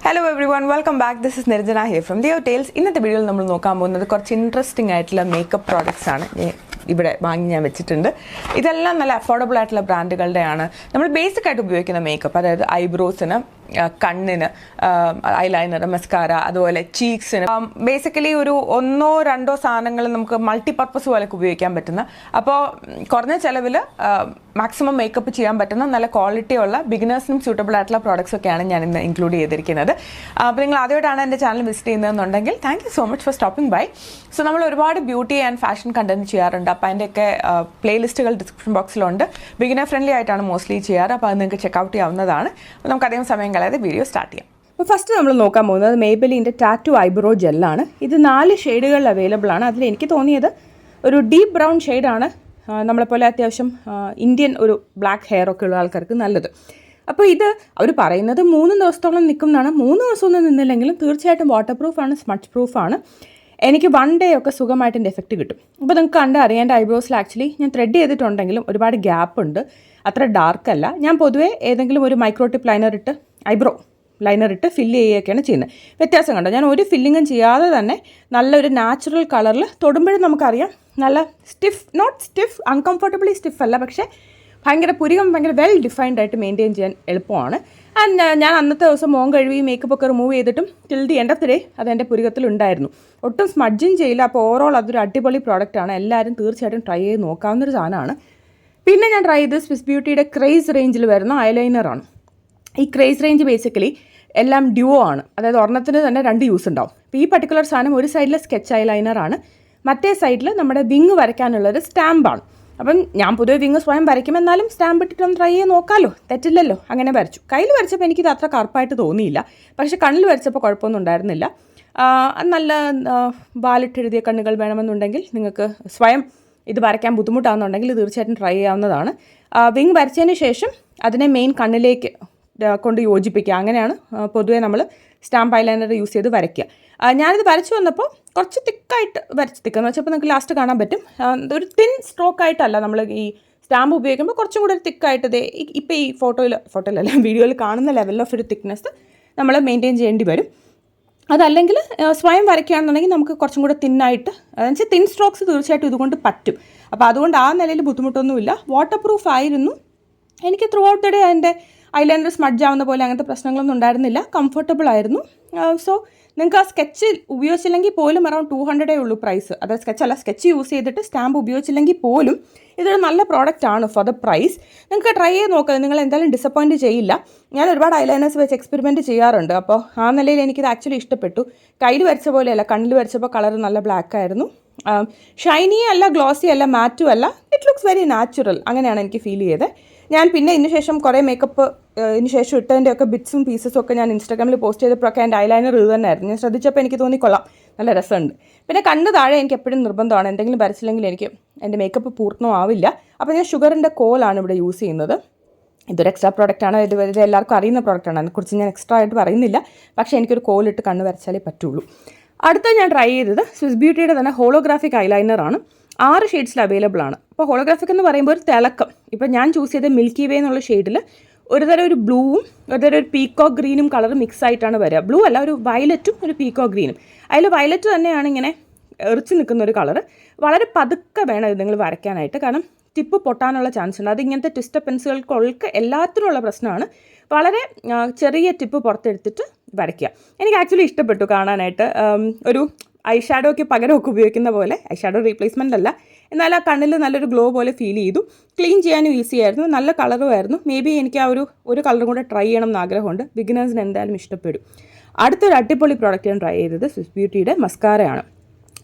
Hello everyone, welcome back. This is Nirjana here from Theo Tales. ഇന്നത്തെ വീഡിയോയിൽ നമ്മൾ നോക്കാൻ പോകുന്നത് കുറച്ച് ഇൻട്രസ്റ്റിംഗ് ആയിട്ടുള്ള മേക്കപ്പ് പ്രോഡക്ട്സ് ആണ്. ഇവിടെ വാങ്ങി ഞാൻ വെച്ചിട്ടുണ്ട്. ഇതെല്ലാം നല്ല അഫോർഡബിൾ ആയിട്ടുള്ള ബ്രാൻഡുകളുടെയാണ്. നമ്മൾ ബേസിക് ആയിട്ട് ഉപയോഗിക്കുന്ന മേക്കപ്പ്, അതായത് ഐബ്രോസിന്, കണ്ണിന്, ഐലൈനർ, മസ്കാര, അതുപോലെ ചീക്സിന്, ബേസിക്കലി ഒരു ഒന്നോ രണ്ടോ സാധനങ്ങൾ നമുക്ക് മൾട്ടിപർപ്പസ് പോലെയൊക്കെ ഉപയോഗിക്കാൻ പറ്റുന്ന, അപ്പോൾ കുറഞ്ഞ ചിലവിൽ മാക്സിമം മേക്കപ്പ് ചെയ്യാൻ പറ്റുന്ന നല്ല ക്വാളിറ്റിയുള്ള ബിഗിനേഴ്സിനും സ്യൂട്ടബിൾ ആയിട്ടുള്ള പ്രോഡക്ട്സ് ഒക്കെയാണ് ഞാൻ ഇന്ന് ഇൻക്ലൂഡ് ചെയ്തിരിക്കുന്നത്. അപ്പോൾ നിങ്ങൾ ആദ്യമായിട്ടാണ് എൻ്റെ ചാനൽ വിസിറ്റ് ചെയ്യുന്നതെന്നുണ്ടെങ്കിൽ thank you so much for stopping by. So നമ്മൾ ഒരുപാട് ബ്യൂട്ടി ആൻഡ് ഫാഷൻ കണ്ടന്റ് ചെയ്യാറുണ്ട്. അപ്പോൾ അതിൻ്റെയൊക്കെ പ്ലേലിസ്റ്റുകൾ ഡിസ്ക്രിപ്ഷൻ ബോക്സിലുണ്ട്. ബിഗിനർ ഫ്രണ്ട്ലി ആയിട്ടാണ് മോസ്റ്റ്ലി ചെയ്യാറ്. അപ്പോൾ അത് നിങ്ങൾക്ക് ചെക്കൗട്ട് ചെയ്യാവുന്നതാണ്. അപ്പോൾ നമുക്ക് അധികം സമയം കളയാതെ വീഡിയോ സ്റ്റാർട്ട് ചെയ്യാം. അപ്പോൾ ഫസ്റ്റ് നമ്മൾ നോക്കാൻ പോകുന്നത് മേബലിൻ്റെ ടാറ്റു ഐബ്രോ ജെല്ലാണ്. ഇത് 4 ഷെയ്ഡുകളിൽ അവൈലബിൾ ആണ്. അതിൽ എനിക്ക് തോന്നിയത് ഒരു ഡീപ്പ് ബ്രൗൺ ഷെയ്ഡാണ് നമ്മളെപ്പോലെ അത്യാവശ്യം ഇന്ത്യൻ ഒരു ബ്ലാക്ക് ഹെയർ ഒക്കെ ഉള്ള ആൾക്കാർക്ക് നല്ലത്. അപ്പോൾ ഇത് അവർ പറയുന്നത് 3 ദിവസത്തോളം നിൽക്കും എന്നാണ്. 3 ദിവസമൊന്നും നിന്നില്ലെങ്കിലും തീർച്ചയായിട്ടും വാട്ടർ പ്രൂഫാണ്, സ്മച്ച് പ്രൂഫാണ്. എനിക്ക് 1 ഡേ ഒക്കെ സുഖമായിട്ട് എൻ്റെ എഫക്റ്റ് കിട്ടും. അപ്പോൾ നിങ്ങൾക്ക് കണ്ട് അറിയാൻ ഐബ്രോസിൽ ആക്ച്വലി ഞാൻ ത്രെഡ് ചെയ്തിട്ടുണ്ടെങ്കിലും ഒരുപാട് ഗ്യാപ്പ് ഉണ്ട്, അത്ര ഡാർക്കല്ല. ഞാൻ പൊതുവേ ഏതെങ്കിലും ഒരു മൈക്രോ ടിപ്പ് ലൈനർ ഇട്ട് ഐബ്രോ ലൈനർ ഇട്ട് ഫില്ല് ചെയ്യുകയൊക്കെയാണ് ചെയ്യുന്നത്. വ്യത്യാസം കണ്ടോ? ഞാൻ ഒരു ഫില്ലിങ്ങും ചെയ്യാതെ തന്നെ നല്ലൊരു നാച്ചുറൽ കളറിൽ തൊടുമ്പോഴും നമുക്കറിയാം നല്ല സ്റ്റിഫ്, നോട്ട് സ്റ്റിഫ്, അൺകംഫർട്ടബിളി സ്റ്റിഫ് അല്ല, പക്ഷേ ഭയങ്കര പുരികം ഭയങ്കര വെൽ ഡിഫൈൻഡ് ആയിട്ട് മെയിൻറ്റെയിൻ ചെയ്യാൻ എളുപ്പമാണ്. ആൻഡ് ഞാൻ അന്നത്തെ ദിവസം മോൻ കഴുകി മേക്കപ്പ് ഒക്കെ റിമൂവ് ചെയ്തിട്ടും till the end of the day അതെൻ്റെ പുരികത്തിലുണ്ടായിരുന്നു. ഒട്ടും സ്മഡ്ജും ചെയ്യില്ല. അപ്പോൾ ഓവറോൾ അതൊരു അടിപൊളി പ്രോഡക്റ്റാണ്. എല്ലാവരും തീർച്ചയായിട്ടും ട്രൈ ചെയ്ത് നോക്കാവുന്നൊരു സാധനമാണ്. പിന്നെ ഞാൻ ട്രൈ ചെയ്തത് സ്വിസ് ബ്യൂട്ടിയുടെ ക്രേസ് റേഞ്ചിൽ വരുന്ന ഐലൈനറാണ്. ഈ ക്രേസ് റേഞ്ച് ബേസിക്കലി എല്ലാം ഡ്യുവോ ആണ്, അതായത് ഒരെണ്ണത്തിന് തന്നെ 2 യൂസ് ഉണ്ടാവും. അപ്പോൾ ഈ പർട്ടിക്കുലർ സാധനം ഒരു സൈഡിൽ സ്കെച്ച് ഐലൈനറാണ്, മറ്റേ സൈഡിൽ നമ്മുടെ വിങ് വരയ്ക്കാനുള്ളൊരു സ്റ്റാമ്പാണ്. അപ്പം ഞാൻ പൊതുവെ വിങ് സ്വയം വരയ്ക്കും, എന്നാലും സ്റ്റാമ്പ് ഇട്ടിട്ടൊന്ന് ട്രൈ ചെയ്ത് നോക്കാമല്ലോ, തെറ്റില്ലല്ലോ. അങ്ങനെ വരച്ചു. കയ്യിൽ വരച്ചപ്പോൾ എനിക്കിത് അത്ര കറുപ്പായിട്ട് തോന്നിയില്ല, പക്ഷേ കണ്ണിൽ വരച്ചപ്പോൾ കുഴപ്പമൊന്നും ഉണ്ടായിരുന്നില്ല. നല്ല വാലിട്ടെഴുതിയ കണ്ണുകൾ വേണമെന്നുണ്ടെങ്കിൽ, നിങ്ങൾക്ക് സ്വയം ഇത് വരയ്ക്കാൻ ബുദ്ധിമുട്ടാണെന്നുണ്ടെങ്കിൽ തീർച്ചയായിട്ടും ട്രൈ ചെയ്യാവുന്നതാണ്. വിങ് വരച്ചതിന് ശേഷം അതിനെ മെയിൻ കണ്ണിലേക്ക് കൊണ്ട് യോജിപ്പിക്കുക. അങ്ങനെയാണ് പൊതുവേ നമ്മൾ സ്റ്റാമ്പ് ഐലൈനർ യൂസ് ചെയ്ത് വരയ്ക്കുക. ഞാനിത് വരച്ചു വന്നപ്പോൾ കുറച്ച് തിക്കായിട്ട് തിക്കെന്ന് വെച്ചപ്പോൾ നിങ്ങൾക്ക് ലാസ്റ്റ് കാണാൻ പറ്റും. ഒരു തിൻ സ്ട്രോക്കായിട്ടല്ല നമ്മൾ ഈ സ്റ്റാമ്പ് ഉപയോഗിക്കുമ്പോൾ കുറച്ചും കൂടെ ഒരു തിക്കായിട്ട് ഇപ്പോൾ ഈ ഫോട്ടോയിലല്ല വീഡിയോയിൽ കാണുന്ന ലെവൽ ഓഫ് ഒരു തിക്നെസ് നമ്മൾ മെയിൻറ്റെയിൻ ചെയ്യേണ്ടി വരും. അതല്ലെങ്കിൽ സ്വയം വരയ്ക്കുകയാണെന്നുണ്ടെങ്കിൽ നമുക്ക് കുറച്ചും കൂടെ തിന്നായിട്ട്, എന്നുവെച്ചാൽ തിൻ സ്ട്രോക്സ് തീർച്ചയായിട്ടും ഇതുകൊണ്ട് പറ്റും. അപ്പോൾ അതുകൊണ്ട് ആ നിലയിൽ ബുദ്ധിമുട്ടൊന്നുമില്ല. വാട്ടർ പ്രൂഫ് ആയിരുന്നു. എനിക്ക് ത്രൂ ഔട്ട് ദ ഡേ അതിൻ്റെ ഐലൈനർ സ്മഡ്ജ് ആവുന്ന പോലെ അങ്ങനത്തെ പ്രശ്നങ്ങളൊന്നും ഉണ്ടായിരുന്നില്ല. കംഫർട്ടബിൾ ആയിരുന്നു. സോ നിങ്ങൾക്ക് ആ സ്കെച്ച് ഉപയോഗിച്ചില്ലെങ്കിൽ പോലും അറൗണ്ട് 200 ഉള്ളൂ പ്രൈസ്. അതായത് സ്കെച്ചല്ല, സ്കെച്ച് യൂസ് ചെയ്തിട്ട് സ്റ്റാമ്പ് ഉപയോഗിച്ചില്ലെങ്കിൽ പോലും ഇതൊരു നല്ല പ്രോഡക്റ്റ് ആണ് ഫോർ ദ പ്രൈസ്. നിങ്ങൾക്ക് ട്രൈ ചെയ്ത് നോക്കുക, നിങ്ങൾ എന്തായാലും ഡിസപ്പോയിൻറ്റ് ചെയ്യില്ല. ഞാൻ ഒരുപാട് ഐലൈനേഴ്സ് വെച്ച് എക്സ്പെരിമെൻറ്റ് ചെയ്യാറുണ്ട്. അപ്പോൾ ആ നിലയിൽ എനിക്കിത് ആക്ച്വലി ഇഷ്ടപ്പെട്ടു. കയ്യിൽ വരച്ച പോലെയല്ല, കണ്ണിൽ വരച്ചപ്പോൾ കളർ നല്ല ബ്ലാക്ക് ആയിരുന്നു. ഷൈനി അല്ല, ഗ്ലോസി അല്ല, മാറ്റും അല്ല. It looks very natural. അങ്ങനെയാണ് എനിക്ക് ഫീൽ ചെയ്തത്. ഞാൻ പിന്നെ ഇതിന് ശേഷം കുറേ മേക്കപ്പ് ഇതിന് ശേഷം ഇട്ടതിൻ്റെയൊക്കെ ബിറ്റ്സും പീസസും ഒക്കെ ഞാൻ ഇൻസ്റ്റാഗ്രാമിൽ പോസ്റ്റ് ചെയ്തപ്പോഴൊക്കെ എൻ്റെ ഐലൈനർ ഇത് തന്നെയായിരുന്നു. ഞാൻ ശ്രദ്ധിച്ചപ്പോൾ എനിക്ക് തോന്നിക്കൊള്ളാം, നല്ല രസമുണ്ട്. പിന്നെ കണ്ണ് താഴെ എനിക്ക് എപ്പോഴും നിർബന്ധമാണ്, എന്തെങ്കിലും വരച്ചില്ലെങ്കിൽ എനിക്ക് എൻ്റെ മേക്കപ്പ് പൂർണ്ണമാവില്ല. അപ്പോൾ ഞാൻ ഷുഗറിൻ്റെ കോലാണ് ഇവിടെ യൂസ് ചെയ്യുന്നത്. ഇതൊരു എക്സ്ട്രാ പ്രോഡക്റ്റാണ്, ഇത് എല്ലാവർക്കും അറിയുന്ന പ്രോഡക്റ്റാണ്, അതിനെക്കുറിച്ച് ഞാൻ എക്സ്ട്രാ ആയിട്ട് പറയുന്നില്ല. പക്ഷേ എനിക്കൊരു കോലിട്ട് കണ്ണ് വരച്ചാലേ പറ്റുള്ളൂ. അടുത്ത ഞാൻ ട്രൈ ചെയ്തത് സ്വിസ് ബ്യൂട്ടിയുടെ തന്നെ ഹോളോഗ്രാഫിക് ഐലൈനറാണ്. 6 ഷെയ്ഡ്സിൽ അവൈലബിൾ ആണ്. അപ്പോൾ ഹോളോഗ്രാഫിക് എന്ന് പറയുമ്പോൾ ഒരു തിളക്കം. ഇപ്പോൾ ഞാൻ ചൂസ് ചെയ്ത മിൽക്കി വേ എന്നുള്ള ഷെയ്ഡിൽ ഒരു ബ്ലൂവും ഒരു പീക്കോക്ക് ഗ്രീനും കളർ മിക്സ് ആയിട്ടാണ് വരിക. ബ്ലൂ അല്ല, ഒരു വയലറ്റും ഒരു പീക്കോക്ക് ഗ്രീനും. അതിൽ വയലറ്റ് തന്നെയാണ് ഇങ്ങനെ എറിച്ച് നിൽക്കുന്ന ഒരു കളർ. വളരെ പതുക്കെ വേണം ഇത് നിങ്ങൾ വരയ്ക്കാനായിട്ട്, കാരണം ടിപ്പ് പൊട്ടാനുള്ള ചാൻസ് ഉണ്ട്. അതിങ്ങനത്തെ ട്വിസ്റ്റർ പെൻസിലുകൾക്ക് എല്ലാത്തിനും ഉള്ള പ്രശ്നമാണ്. വളരെ ചെറിയ ടിപ്പ് പുറത്തെടുത്തിട്ട് വരയ്ക്കുക. എനിക്ക് ആക്ച്വലി ഇഷ്ടപ്പെട്ടു കാണാനായിട്ട്. ഒരു ഐ ഷാഡോയ്ക്ക് പകരമൊക്കെ ഉപയോഗിക്കുന്ന പോലെ, ഐ ഷാഡോ റീപ്ലേസ്മെൻ്റ് അല്ല, എന്നാൽ ആ കണ്ണിൽ നല്ലൊരു ഗ്ലോ പോലെ ഫീൽ ചെയ്തു. ക്ലീൻ ചെയ്യാനും ഈസി ആയിരുന്നു, നല്ല കളറുമായിരുന്നു. മേ ബി എനിക്ക് ആ ഒരു കളറും കൂടെ ട്രൈ ചെയ്യണം എന്ന് ആഗ്രഹമുണ്ട്. ബിഗിനേഴ്സിന് എന്തായാലും ഇഷ്ടപ്പെടും. അടുത്തൊരു അടിപൊളി പ്രോഡക്റ്റ് ഞാൻ ട്രൈ ചെയ്തത് സ്വിസ് ബ്യൂട്ടിയുടെ മസ്കാരയാണ്.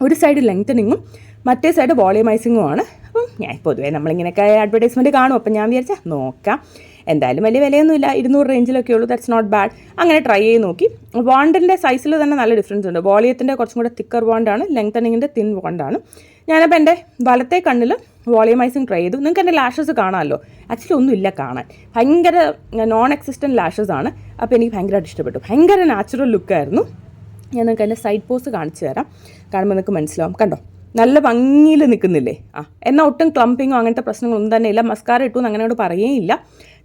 ഒരു സൈഡ് ലെങ്തനിങ്ങും മറ്റേ സൈഡ് വോളിയമൈസിങ്ങും ആണ്. അപ്പം ഞാൻ പൊതുവേ നമ്മളിങ്ങനെയൊക്കെ അഡ്വർടൈസ്മെൻറ്റ് കാണും. അപ്പം ഞാൻ വിചാരിച്ചാൽ നോക്കാം, എന്തായാലും വലിയ വിലയൊന്നുമില്ല, 200 റേഞ്ചിലൊക്കെ ഉള്ളൂ, ദാറ്റ്സ് നോട്ട് ബാഡ്. അങ്ങനെ ട്രൈ ചെയ്ത് നോക്കി. വാണ്ടിൻ്റെ സൈസിൽ തന്നെ നല്ല ഡിഫറൻസ് ഉണ്ട്. വോളിയത്തിൻ്റെ കുറച്ചും കൂടെ തിക്കർ വാണ്ടാണ്, ലെങ്തനിങ്ങിൻ്റെ തിൻ വാണ്ടാണ്. ഞാനപ്പോൾ എൻ്റെ വലത്തെ കണ്ണിൽ വോളിയമൈസിങ് ട്രൈ ചെയ്തു. നിങ്ങൾക്ക് എൻ്റെ ലാഷസ് കാണാമല്ലോ, ആക്ച്വലി ഒന്നുമില്ല കാണാൻ, ഭയങ്കര നോൺ എക്സിസ്റ്റൻറ്റ് ലാഷസ് ആണ്. അപ്പോൾ എനിക്ക് ഭയങ്കരമായിട്ട് ഇഷ്ടപ്പെട്ടു. ഭയങ്കര നാച്ചുറൽ ലുക്കായിരുന്നു. ഞാൻ നിങ്ങൾക്ക് എൻ്റെ സൈഡ് പോസ് കാണിച്ചു തരാം, കാണുമ്പോൾ നിങ്ങൾക്ക് മനസ്സിലാവും. കണ്ടോ, നല്ല ഭംഗിയിൽ നിൽക്കുന്നില്ലേ? എന്നാൽ ഒട്ടും ക്ലംപിങ്ങോ അങ്ങനത്തെ പ്രശ്നങ്ങളൊന്നും തന്നെ ഇല്ല. മസ്കാര ഇട്ടു എന്ന് അങ്ങനെയോട് പറയുകയില്ല.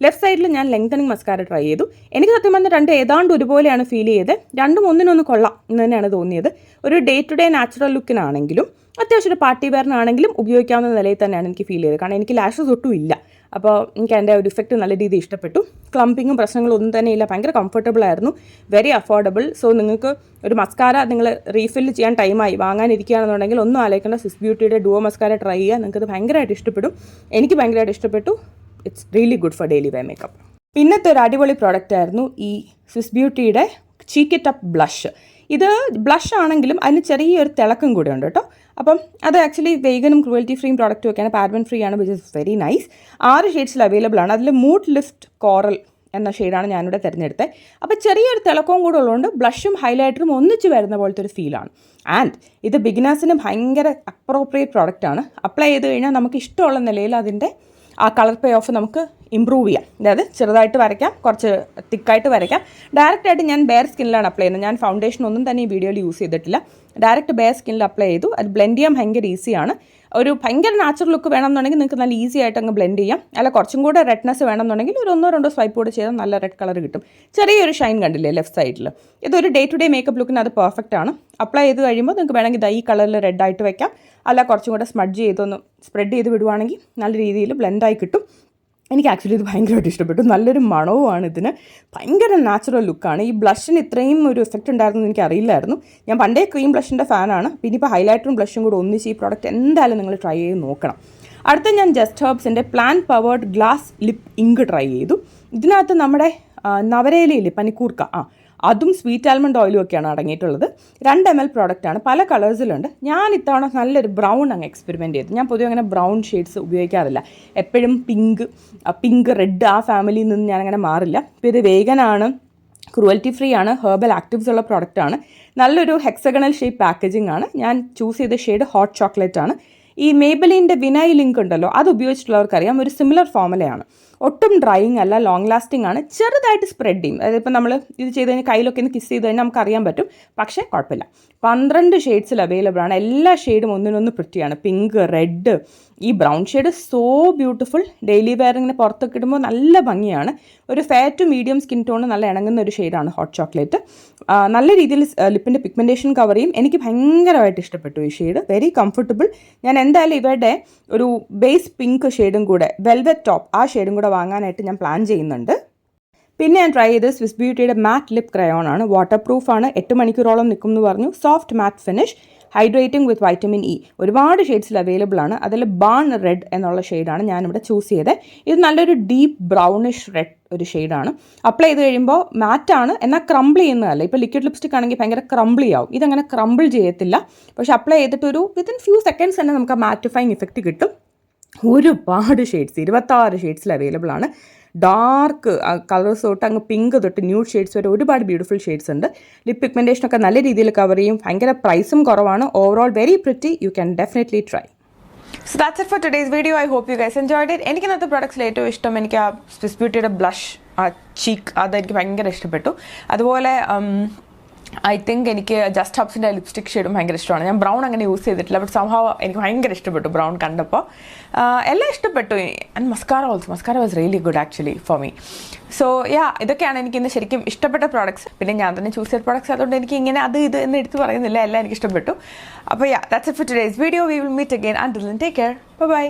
ലെഫ്റ്റ് സൈഡിൽ ഞാൻ ലെങ്തനിങ് മസ്കാര ട്രൈ ചെയ്തു. എനിക്ക് സത്യം പറഞ്ഞാൽ രണ്ട് ഏതാണ്ട് ഒരുപോലെയാണ് ഫീൽ ചെയ്തത്. രണ്ടും ഒന്നിനൊന്ന് കൊള്ളാം എന്ന് തന്നെയാണ് തോന്നിയത്. ഒരു ഡേ ടു ഡേ നാച്ചുറൽ ലുക്കിനാണെങ്കിലും അത്യാവശ്യം ഒരു പാർട്ടി വെയറിനാണെങ്കിലും ഉപയോഗിക്കാവുന്ന നിലയിൽ തന്നെയാണ് എനിക്ക് ഫീൽ ചെയ്തത്. കാരണം എനിക്ക് ലാഷസ് ഒട്ടും ഇല്ല. അപ്പോൾ എനിക്ക് അതിൻ്റെ ഒരു ഇഫക്റ്റ് നല്ല രീതിയിൽ ഇഷ്ടപ്പെട്ടു. ക്ലമ്പിങ്ങും പ്രശ്നങ്ങളും ഒന്നും തന്നെ ഇല്ല. ഭയങ്കര കംഫർട്ടബിൾ ആയിരുന്നു, വെരി അഫോർഡബിൾ. സോ നിങ്ങൾക്ക് ഒരു മസ്കാര നിങ്ങൾ റീഫിൽ ചെയ്യാൻ ടൈമായി വാങ്ങാനിരിക്കുകയാണെന്നുണ്ടെങ്കിൽ ഒന്നും ആലോചിക്കേണ്ട, സ്വിസ് ബ്യൂട്ടിയുടെ ഡുവോ മസ്കാര ട്രൈ ചെയ്യുക. നിങ്ങൾക്കത് ഭയങ്കരമായിട്ട് ഇഷ്ടപ്പെടും. എനിക്ക് ഭയങ്കരമായിട്ട് ഇഷ്ടപ്പെട്ടു. It's really good for daily wear makeup. പിന്നത്തെ ഒരു അടിപൊളി പ്രോഡക്റ്റ് ആയിരുന്നു ഈ സ്വിസ് ബ്യൂട്ടിയുടെ ചീക്ക് ഇറ്റ് അപ്പ് ബ്ലഷ്. ഇത് ബ്ലഷ് ആണെങ്കിലും അതിന് ചെറിയൊരു തിളക്കം കൂടെ ഉണ്ട് കേട്ടോ. അപ്പം അത് ആക്ച്വലി വെഗനും ക്രൂവൽറ്റി ഫ്രീയും പ്രോഡക്റ്റും ഒക്കെയാണ്, പാരബൻ ഫ്രീ ആണ്, വിച്ച് ഇസ് വെരി നൈസ്. 6 ഷെയ്ഡ്സിൽ അവൈലബിൾ ആണ്. അതിൽ മൂഡ് ലിഫ്റ്റ് കോറൽ എന്ന ഷെയ്ഡാണ് ഞാനിവിടെ തിരഞ്ഞെടുത്തത്. അപ്പോൾ ചെറിയൊരു തിളക്കവും കൂടെ ഉള്ളതുകൊണ്ട് ബ്ലഷും ഹൈലൈറ്ററും ഒന്നിച്ച് വരുന്ന പോലത്തെ ഒരു ഫീലാണ്. ആൻഡ് ഇത് ബിഗിനേഴ്സിന് ഭയങ്കര അപ്രോപ്രിയേറ്റ് പ്രോഡക്റ്റാണ്. അപ്ലൈ ചെയ്ത് കഴിഞ്ഞാൽ നമുക്ക് ഇഷ്ടമുള്ള നിലയിൽ അതിൻ്റെ ആ കളർ പേ ഓഫ് നമുക്ക് ഇമ്പ്രൂവ് ചെയ്യാം. അതായത് ചെറുതായിട്ട് വരയ്ക്കാം, കുറച്ച് തിക്കായിട്ട് വരയ്ക്കാം. ഡയറക്റ്റായിട്ട് ഞാൻ ബെയർ സ്കിന്നിലാണ് അപ്ലൈ ചെയ്യുന്നത്. ഞാൻ ഫൗണ്ടേഷൻ ഒന്നും തന്നെ ഈ വീഡിയോയിൽ യൂസ് ചെയ്തിട്ടില്ല. ഡയറക്റ്റ് ബെയർ സ്കിന്നിൽ അപ്ലൈ ചെയ്തു. അത് ബ്ലെൻഡ് ചെയ്യാൻ ഭയങ്കര ഈസിയാണ്. ഒരു ഭയങ്കര നാച്ചുറൽ ലുക്ക് വേണമെന്നുണ്ടെങ്കിൽ നിങ്ങൾക്ക് നല്ല ഈസി ആയിട്ട് അങ്ങ് ബ്ലെൻഡ് ചെയ്യാം. അല്ല കുറച്ചും കൂടെ റെഡ്നെസ് വേണമെന്നുണ്ടെങ്കിൽ ഒരു 1-2 സ്വൈപ്പ് കൂടെ ചെയ്താൽ നല്ല റെഡ് കളർ കിട്ടും. ചെറിയൊരു ഷൈൻ കണ്ടില്ലേ ലെഫ്റ്റ് സൈഡിൽ? ഇതൊരു ഡേ ടു ഡേ മേക്കപ്പ് ലുക്കിന് അത് പെർഫെക്റ്റ് ആണ്. അപ്ലൈ ചെയ്ത് കഴിയുമ്പോൾ നിങ്ങൾക്ക് വേണമെങ്കിൽ ഈ കളറിൽ റെഡായിട്ട് വെക്കാം. അല്ല കുറച്ചും കൂടെ സ്മഡ്ജ് ചെയ്തൊന്ന് സ്പ്രെഡ് ചെയ്ത് വിടുവാണെങ്കിൽ നല്ല രീതിയിൽ ബ്ലെൻഡായി കിട്ടും. എനിക്ക് ആക്ച്വലി ഇത് ഭയങ്കരമായിട്ട് ഇഷ്ടപ്പെട്ടു. നല്ലൊരു മണവുമാണ് ഇതിന്. ഭയങ്കര നാച്ചുറൽ ലുക്കാണ്. ഈ ബ്ലഷിന് ഇത്രയും ഒരു എഫക്റ്റ് ഉണ്ടായിരുന്നു എനിക്ക് അറിയില്ലായിരുന്നു. ഞാൻ പണ്ടേ ക്രീം ബ്ലഷിൻ്റെ ഫാനാണ്. പിന്നെ ഇപ്പോൾ ഹൈലൈറ്ററും ബ്ലഷും കൂടെ ഒന്നിച്ച് ഈ പ്രോഡക്റ്റ് എന്തായാലും നിങ്ങൾ ട്രൈ ചെയ്ത് നോക്കണം. അടുത്ത ഞാൻ ജസ്റ്റ് ഹെർബ്സിൻ്റെ plan powered glass lip ink try ചെയ്തു. ഇതിനകത്ത് നമ്മുടെ നവരയിലയില്ലേ, പനിക്കൂർക്ക, അതും സ്വീറ്റ് ആൽമണ്ട് ഓയിലും ഒക്കെയാണ് അടങ്ങിയിട്ടുള്ളത്. 2 ml പ്രോഡക്റ്റാണ്, പല കളേഴ്സിലുണ്ട്. ഞാൻ ഇത്തവണ നല്ലൊരു ബ്രൗൺ അങ്ങ് എക്സ്പെരിമെൻറ്റ് ചെയ്തു. ഞാൻ പൊതുവെ അങ്ങനെ ബ്രൗൺ ഷെയ്ഡ്സ് ഉപയോഗിക്കാറില്ല. എപ്പോഴും പിങ്ക് റെഡ് ആ ഫാമിലിയിൽ നിന്ന് ഞാനങ്ങനെ മാറില്ല. ഇപ്പോൾ ഇത് വേഗനാണ്, ക്രൂവൽറ്റി ഫ്രീ ആണ്, ഹെർബൽ ആക്റ്റീവ്സ് ഉള്ള പ്രോഡക്റ്റാണ്. നല്ലൊരു ഹെക്സഗണൽ ഷേപ്പ് പാക്കേജിംഗ് ആണ്. ഞാൻ ചൂസ് ചെയ്ത ഷെയ്ഡ് ഹോട്ട് ചോക്ലേറ്റ് ആണ്. ഈ മേബലിൻ്റെ വിനൈൽ ലിങ്ക് ഉണ്ടല്ലോ, അത് ഉപയോഗിച്ചിട്ടുള്ളവർക്കറിയാം, ഒരു സിമിലർ ഫോമുലയാണ്. ഒട്ടും ഡ്രൈയിങ് അല്ല, ലോങ് ലാസ്റ്റിംഗ് ആണ്. ചെറുതായിട്ട് സ്പ്രെഡ് ചെയ്യും. അതായത് ഇപ്പോൾ നമ്മൾ ഇത് ചെയ്ത് കഴിഞ്ഞാൽ കയ്യിലൊക്കെ ഒന്ന് കിസ് ചെയ്ത് കഴിഞ്ഞാൽ നമുക്കറിയാൻ പറ്റും. പക്ഷേ കുഴപ്പമില്ല. 12 ഷെയ്ഡ്സിൽ അവൈലബിൾ ആണ്. എല്ലാ ഷെയ്ഡും ഒന്നിനൊന്ന് പ്രിറ്റിയാണ്. പിങ്ക്, റെഡ്, ഈ brown shade so beautiful. Daily വെയറിങ്ങിന് പുറത്തൊക്കെ ഇടുമ്പോൾ നല്ല ഭംഗിയാണ്. ഒരു fair to medium skin tone നല്ല ഇണങ്ങുന്ന ഒരു ഷെയ്ഡാണ് ഹോട്ട് ചോക്ലേറ്റ്. നല്ല രീതിയിൽ ലിപ്പിൻ്റെ പിഗ്മെൻറ്റേഷൻ കവർ ചെയ്യും. എനിക്ക് ഭയങ്കരമായിട്ട് ഇഷ്ടപ്പെട്ടു ഈ ഷെയ്ഡ്. Very comfortable. ഞാൻ എന്തായാലും ഇവരുടെ ഒരു ബേസ് പിങ്ക് ഷെയ്ഡും കൂടെ, വെൽവെറ്റ് ടോപ്പ്, ആ ഷെയ്ഡും കൂടെ വാങ്ങാനായിട്ട് ഞാൻ പ്ലാൻ ചെയ്യുന്നുണ്ട്. പിന്നെ ഞാൻ ട്രൈ ചെയ്തത് സ്വിസ് ബ്യൂട്ടിയുടെ മാറ്റ് ലിപ്പ് ക്രയോൺ ആണ്. വാട്ടർ പ്രൂഫാണ്, 8 മണിക്കൂറോളം നിൽക്കും എന്ന് പറഞ്ഞു. Soft matte finish, hydrating with vitamin E. ഒരുപാട് ഷെയ്ഡ്സിൽ അവൈലബിൾ ആണ്. അതിൽ ബാൺ റെഡ് എന്നുള്ള ഷെയ്ഡാണ് ഞാനിവിടെ ചൂസ് ചെയ്തത്. ഇത് നല്ലൊരു ഡീപ്പ് ബ്രൗണിഷ് റെഡ് ഒരു ഷെയ്ഡാണ്. അപ്ലൈ ചെയ്ത് കഴിയുമ്പോൾ മാറ്റാണ്, എന്നാൽ ക്രംബിൾ ചെയ്യുന്നതല്ല. ഇപ്പോൾ ലിക്വിഡ് ലിപ്സ്റ്റിക് ആണെങ്കിൽ ഭയങ്കര ക്രംബിളി ആവും. ഇതങ്ങനെ ക്രംബിൾ ചെയ്യത്തില്ല. പക്ഷേ അപ്ലൈ ചെയ്തിട്ട് ഒരു വിത്തിൻ ഫ്യൂ സെക്കൻഡ്സ് തന്നെ നമുക്ക് ആ മാറ്റിഫൈങ് ഇഫക്റ്റ് കിട്ടും. ഒരുപാട് ഷെയ്ഡ്സ്, 26 ഷെയ്ഡ്സിൽ അവൈലബിൾ ആണ്. ഡാർക്ക് കളേഴ്സ് തൊട്ട് അങ്ങ് പിങ്ക് തൊട്ട് ന്യൂഡ് ഷെയ്ഡ്സ് വരെ ഒരുപാട് ബ്യൂട്ടിഫുൾ ഷെയ്ഡ്സ് ഉണ്ട്. ലിപ്പ് പിഗ്മെൻറ്റേഷനൊക്കെ നല്ല രീതിയിൽ കവർ ചെയ്യും. ഭയങ്കര പ്രൈസും കുറവാണ്. Overall very pretty. You can definitely try. So that's it for today's video. I hope you guys enjoyed it. എനിക്ക് ഇന്നത്തെ പ്രോഡക്ട്സിൽ ഏറ്റവും ഇഷ്ടം എനിക്ക് ആ സ്വിസ് ബ്യൂട്ടിയുടെ ബ്ലഷ്, ആ ചീക്ക്, അതെനിക്ക് ഭയങ്കര ഇഷ്ടപ്പെട്ടു. അതുപോലെ ഐ തിങ്ക് എനിക്ക് ജസ്റ്റ് ഹബ്സിൻ്റെ ലിപ്സ്റ്റിക് ഷെയ്ഡും ഭയങ്കര ഇഷ്ടമാണ്. ഞാൻ ബ്രൗൺ അങ്ങനെ യൂസ് ചെയ്തിട്ടില്ല, ബട്ട് സംഭവം എനിക്ക് ഭയങ്കര ഇഷ്ടപ്പെട്ടു ബ്രൗൺ കണ്ടപ്പോൾ. എല്ലാം ഇഷ്ടപ്പെട്ടു. And mascara was really good actually for me. So ഇതൊക്കെയാണ് എനിക്ക് ഇന്ന് ശരിക്കും ഇഷ്ടപ്പെട്ട പ്രോഡക്ട്സ്. പിന്നെ ഞാൻ തന്നെ ചൂസ് ചെയ്ത പ്രോഡക്ട്സ്, അതുകൊണ്ട് എനിക്ക് ഇങ്ങനെ അത് ഇത് എന്ന് എടുത്ത് പറയുന്നില്ല, എല്ലാം എനിക്ക് ഇഷ്ടപ്പെട്ടു. അപ്പോൾ that's it for today's video. We will meet again. Until then take care. By.